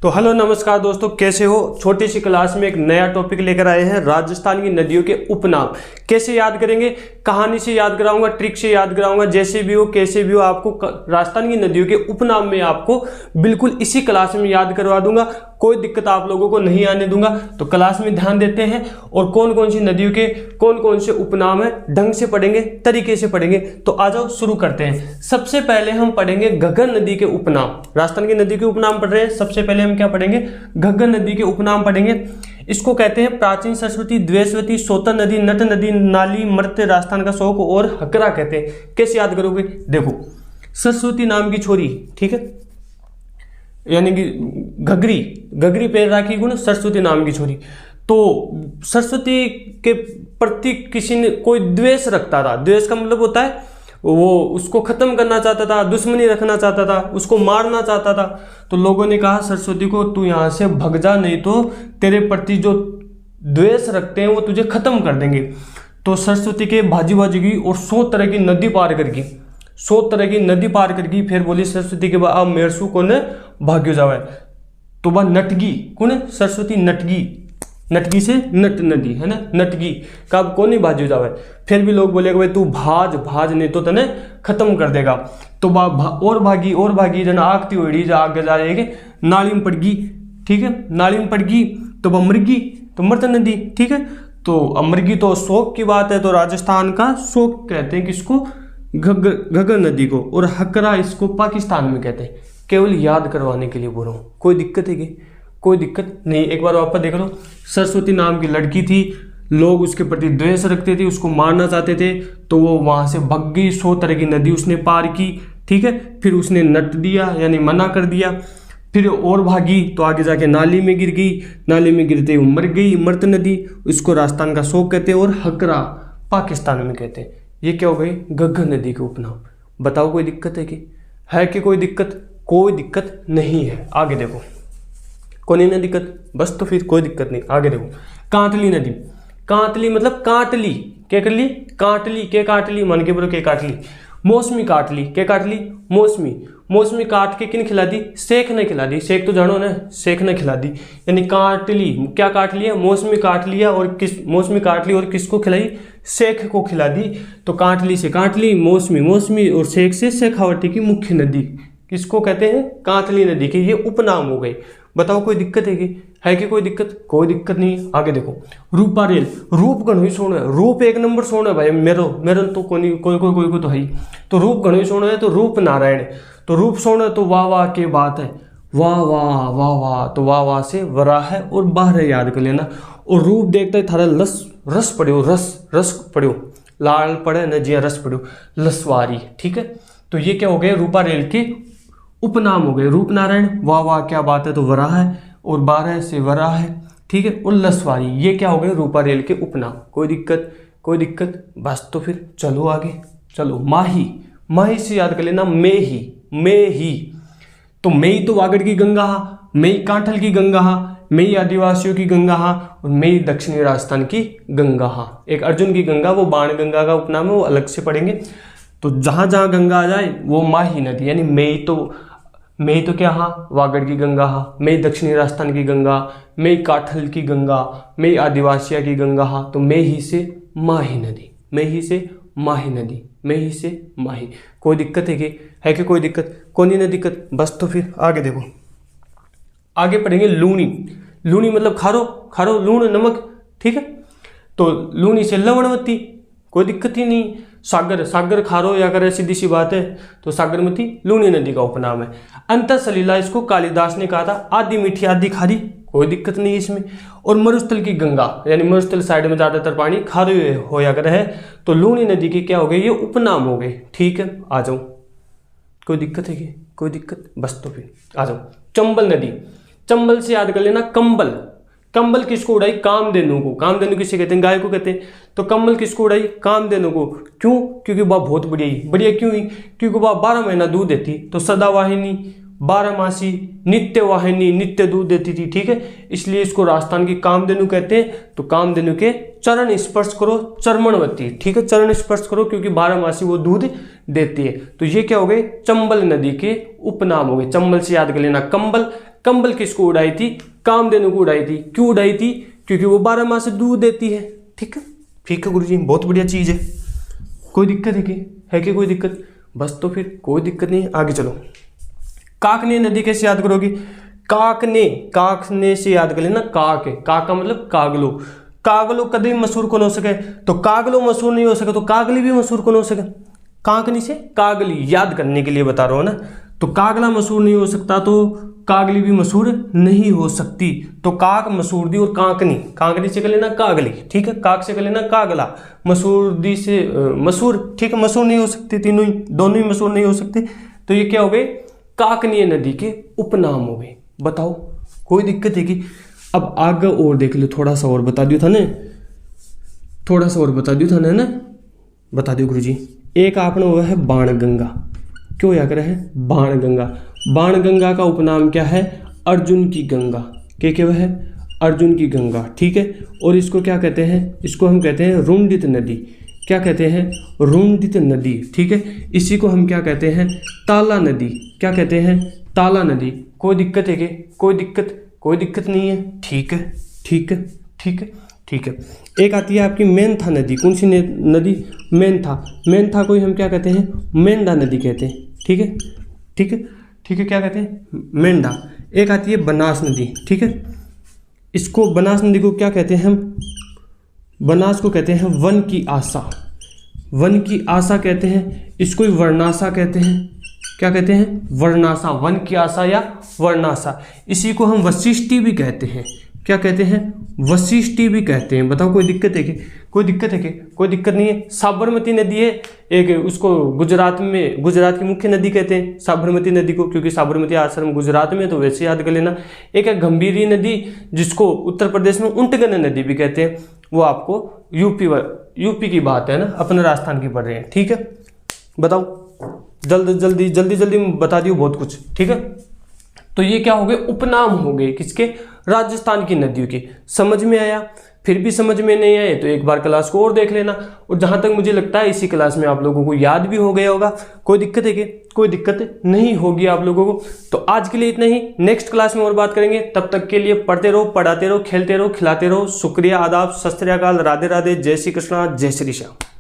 तो हेलो नमस्कार दोस्तों, कैसे हो। छोटी सी क्लास में एक नया टॉपिक लेकर आए हैं, राजस्थान की नदियों के उपनाम। कैसे याद करेंगे, कहानी से याद कराऊंगा, ट्रिक से याद कराऊंगा, जैसे भी हो कैसे भी हो, आपको राजस्थान की नदियों के उपनाम में आपको बिल्कुल इसी क्लास में याद करवा दूंगा। कोई दिक्कत आप लोगों को नहीं आने दूंगा। तो क्लास में ध्यान देते हैं और कौन कौन सी नदियों के कौन कौन से उपनाम है ढंग से पढ़ेंगे, तरीके से पढ़ेंगे। तो आ जाओ शुरू करते हैं। सबसे पहले हम पढ़ेंगे घग्गर नदी के उपनाम। राजस्थान की नदी के उपनाम पढ़ रहे हैं। सबसे पहले हम क्या पढ़ेंगे, घग्गर नदी के उपनाम पढ़ेंगे। इसको कहते हैं प्राचीन सरस्वती, द्वेषवती, सोतन नदी, नट नदी, नाली, मर्त्य, राजस्थान का शोक और हकरा कहते हैं। कैसे याद करोगे, देखो सरस्वती नाम की छोरी, ठीक है, यानी कि घघरी पैर राखी गुण सरस्वती नाम की छोरी। तो सरस्वती के प्रति किसी ने कोई द्वेष रखता था। द्वेष का मतलब होता है वो उसको खत्म करना चाहता था, दुश्मनी रखना चाहता था, उसको मारना चाहता था। तो लोगों ने कहा सरस्वती को तू यहाँ से भग जा, नहीं तो तेरे प्रति जो द्वेष रखते हैं वो तुझे खत्म कर देंगे। तो सरस्वती के भाजी गई और 100 तरह की नदी पार करके 100 तरह की नदी पार करके फिर बोली सरस्वती के बाद अब मेरसू को ने भाग्यो जावे। तो वह नटगी कौन, सरस्वती नटगी से नट नदी है ना, नटगी का कौन नहीं भाग्यो जावे। फिर भी लोग बोले भाई तू भाज नहीं तो तने खत्म कर देगा। तो और भागी जन आगती उड़ी जा आगे जा रही है, नाली में पड़ गई, ठीक है, नाली में पड़ गई। तो वह मर गई, तो मृत नदी, ठीक है। तो अमरगी तो शोक की बात है, तो राजस्थान का शोक कहते हैं किसको, घग्गर नदी को। और हकरा इसको पाकिस्तान में कहते हैं। केवल याद करवाने के लिए बोल रहा हूँ। कोई दिक्कत है कि कोई दिक्कत नहीं। एक बार वापस देख लो। सरस्वती नाम की लड़की थी, लोग उसके प्रति द्वेष रखते थे, उसको मारना चाहते थे। तो वो वहां से भग गई, 100 तरह की नदी उसने पार की, ठीक है। फिर उसने नट दिया यानी मना कर दिया। फिर और भागी तो आगे जाके नाली में गिर गई, नाली में गिरते हुए मर गई, मृत नदी। इसको राजस्थान का शोक कहते हैं और हकरा पाकिस्तान में कहते हैं। ये क्या हो गई, घग्गर नदी के उपनाम। बताओ कोई दिक्कत है कि कोई दिक्कत, कोई दिक्कत नहीं है। आगे देखो, कोई नहीं दिक्कत, बस तो फिर कोई दिक्कत नहीं। आगे देखो, कांटली नदी। कांटली मतलब काटली, क्या कर ली, काटली, के काटली, मन के बोलो के काटली। मौसमी काटली, के काटली, मौसमी काट के किन खिला दी, शेख ने खिला दी। शेख तो जानो ना, शेख ने खिला दी। यानी काटली, क्या काट लिया, मौसमी काट लिया और मौसमी काट ली और किसको खिलाई, शेख को खिला दी। तो काटली से काटली, मौसमी और शेख से शेखावटी की मुख्य नदी किसको कहते हैं, काटली नदी के। ये उपनाम हो गए। बताओ कोई दिक्कत है कि कोई दिक्कत, कोई दिक्कत नहीं। आगे देखो, रूपा रेल। रूप गणोई सोना है, रूप एक नंबर सोना है भाई। मेरो तो कोई को तो है ही। तो रूप गणोई सोना है, तो रूप नारायण। तो रूप सोना तो वाह की बात है, वाह। तो वाह से वरा है और बाहर याद कर लेना। और रूप देखता है थारा रस पड़ो, रस पड़ो, लाल पड़े न जिया रस पड़ो, लसवारी, ठीक है। तो ये क्या हो गए, रूपा रेल के उपनाम हो गए। रूप नारायण, वाह क्या बात है, तो वरा है और 12 से वरा है, ठीक है। और लसवारी, ये क्या हो गए, रूपा रेल के उपनाम। कोई दिक्कत, बस तो फिर चलो आगे। चलो, माही से याद कर लेना, में ही। तो मई तो वागड़ की गंगा, मई कांठल की गंगा, मई आदिवासियों की गंगा और मई दक्षिणी राजस्थान की गंगा। एक अर्जुन की गंगा, वो बाण गंगा का उपनाम है, वो अलग से पढ़ेंगे। तो जहां जहां गंगा आ जाए वो माही नदी, यानी मई तो क्या, वागड़ की गंगा, मई दक्षिणी राजस्थान की गंगा, मई काठल की गंगा, मई आदिवासिया की गंगा। तो मई से माही नदी, मई से माही। कोई दिक्कत है कि कोई दिक्कत, कोई नहीं दिक्कत, बस तो फिर आगे देखो। आगे पढ़ेंगे लूनी मतलब खारो, लूण नमक, ठीक है। तो लूनी से लवणवती, कोई दिक्कत ही नहीं। सागर खारो या करे, सीधी सी बात है। तो सागरमती लूनी नदी का उपनाम है। अंतर सलीला इसको कालिदास ने कहा था, आधी मीठी आधी खारी, कोई दिक्कत नहीं इसमें। और मरुस्थल की गंगा, यानी मरुस्थल साइड में ज्यादातर पानी खारे होया करे है। तो लूनी नदी के क्या हो गए, ये उपनाम हो गए, ठीक है। आ जाओ, कोई दिक्कत है कि कोई दिक्कत, बस तो फिर आ जाओ। चंबल नदी, चंबल से याद कर लेना कंबल किसको उड़ाई, कामधेनु को। कामधेनु किसे कहते हैं, गाय को कहते हैं। तो कंबल किसको उड़ाई, कामधेनु को। क्यों, क्योंकि वह बहुत बढ़िया क्यों हुई, क्योंकि वह 12 महीना दूध देती। तो सदावाहिनी, 12 नित्य वाहिनी, नित्य दूध देती थी, ठीक है। इसलिए इसको राजस्थान की कामधेनु कहते हैं। तो कामधेनु के चरण स्पर्श करो, चर्मणवती, ठीक है, चरण स्पर्श करो, क्योंकि 12 वो दूध देती है। तो ये क्या हो गए, चंबल नदी के उपनाम हो गए। चंबल से याद कर लेना कंबल, कंबल किसको उड़ाई थी? कामधेनु को उड़ाई थी। क्यों उड़ाई थी? क्योंकि वो 12 माह से दूध देती है। ठीक है, ठीक है गुरुजी, बहुत बढ़िया चीज है। कोई दिक्कत है कि कोई दिक्कत? बस तो फिर कोई दिक्कत नहीं है, आगे चलो। काकने नदी कैसे याद करोगे? काकने से याद कर लेना। काक है, काक का मतलब कागलो। कागलो कभी मशहूर कौन हो सके? तो कागलो मशहूर नहीं हो सके तो कागली भी मशहूर कौन हो सके? काकनी से कागली, याद करने के लिए बता रहा हूं ना। तो कागला मशहूर नहीं हो सकता तो कागली भी मशहूर नहीं हो सकती। तो काक मसूरदी और काकनी से कर लेना कागली। ठीक है, काक से कर लेना कागला, मसूरदी से मसूर। ठीक है, मशहूर नहीं हो सकते, दोनों ही मशहूर नहीं हो सकते। तो ये क्या हो गए? काकनीय नदी के उपनाम हो गए। बताओ कोई दिक्कत है कि? अब आगे और देख लो, थोड़ा सा और बता दियो था ना, ना बता दियो गुरुजी। एक आपने वो है बाणगंगा। क्यों याद करे है? बाणगंगा का उपनाम क्या है? अर्जुन की गंगा। क्या वह है? अर्जुन की गंगा। ठीक है, और इसको क्या कहते हैं? इसको हम कहते हैं रुंडित नदी। क्या कहते हैं? रुंडित नदी। ठीक है, इसी को हम क्या कहते हैं? ताला नदी। क्या कहते हैं? ताला नदी। कोई दिक्कत है कि? कोई दिक्कत नहीं है। ठीक है। एक आती है आपकी मेंथा नदी। कौन सी नदी? मेंथा को हम क्या कहते हैं? मेंढा नदी कहते हैं। ठीक है, क्या कहते हैं? मेंढा। एक आती है बनास नदी। ठीक है, इसको बनास नदी को क्या कहते हैं हम? बनास को कहते हैं वन की आशा कहते हैं। इसको वर्णाशा कहते हैं। क्या कहते हैं? वर्णाशा, वन की आशा या वर्णाशा। इसी को हम वशिष्ठी भी कहते हैं। क्या कहते हैं? वशिष्ठी भी कहते हैं। बताओ कोई दिक्कत है कि? कोई दिक्कत नहीं है। साबरमती नदी है एक, उसको गुजरात की मुख्य नदी कहते हैं साबरमती नदी को, क्योंकि साबरमती आश्रम गुजरात में, तो वैसे याद कर लेना। एक है गंभीरी नदी, जिसको उत्तर प्रदेश में ऊंटगन नदी भी कहते हैं। वो आपको यूपी की बात है ना, अपने राजस्थान की पढ़ रहे हैं। ठीक है, बताओ जल्दी बता दियो बहुत कुछ। ठीक है, तो ये क्या हो गए? उपनाम हो गए किसके? राजस्थान की नदियों के। समझ में आया? फिर भी समझ में नहीं आए तो एक बार क्लास को और देख लेना। और जहां तक मुझे लगता है इसी क्लास में आप लोगों को याद भी हो गया होगा। कोई दिक्कत है कि? कोई दिक्कत नहीं होगी आप लोगों को। तो आज के लिए इतना ही, नेक्स्ट क्लास में और बात करेंगे। तब तक के लिए पढ़ते रहो, पढ़ाते रहो, खेलते रहो, खिलाते रहो। शुक्रिया, आदाब, सत श्री अकाल, राधे राधे, जय श्री कृष्णा, जय श्री श्याम।